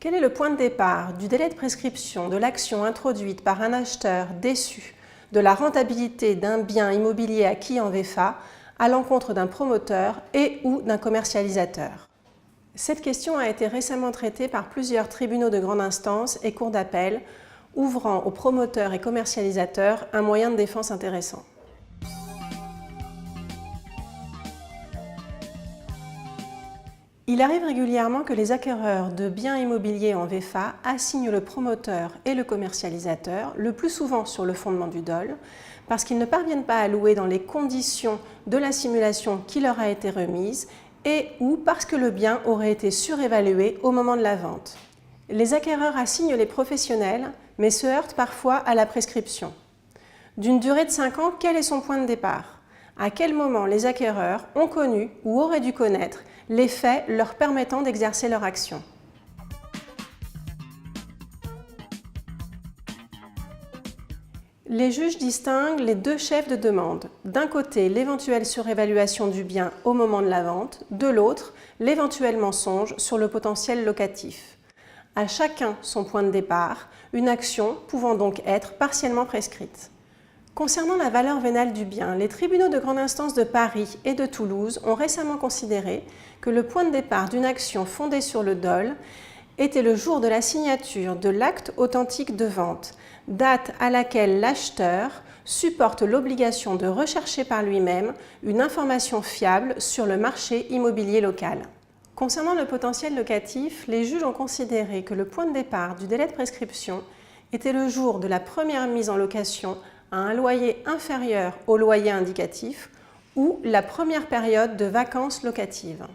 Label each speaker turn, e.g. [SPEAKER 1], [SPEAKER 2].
[SPEAKER 1] Quel est le point de départ du délai de prescription de l'action introduite par un acheteur déçu de la rentabilité d'un bien immobilier acquis en VFA à l'encontre d'un promoteur et/ou d'un commercialisateur? Cette question a été récemment traitée par plusieurs tribunaux de grande instance et cours d'appel, ouvrant aux promoteurs et commercialisateurs un moyen de défense intéressant. Il arrive régulièrement que les acquéreurs de biens immobiliers en VFA assignent le promoteur et le commercialisateur, le plus souvent sur le fondement du dol, parce qu'ils ne parviennent pas à louer dans les conditions de la simulation qui leur a été remise et ou parce que le bien aurait été surévalué au moment de la vente. Les acquéreurs assignent les professionnels, mais se heurtent parfois à la prescription. D'une durée de 5 ans, quel est son point de départ? À quel moment les acquéreurs ont connu ou auraient dû connaître les faits leur permettant d'exercer leur action? Les juges distinguent les deux chefs de demande. D'un côté, l'éventuelle surévaluation du bien au moment de la vente, de l'autre, l'éventuel mensonge sur le potentiel locatif. À chacun son point de départ, une action pouvant donc être partiellement prescrite. Concernant la valeur vénale du bien, les tribunaux de grande instance de Paris et de Toulouse ont récemment considéré que le point de départ d'une action fondée sur le dol était le jour de la signature de l'acte authentique de vente, date à laquelle l'acheteur supporte l'obligation de rechercher par lui-même une information fiable sur le marché immobilier local. Concernant le potentiel locatif, les juges ont considéré que le point de départ du délai de prescription était le jour de la première mise en location à un loyer inférieur au loyer indicatif ou la première période de vacances locatives.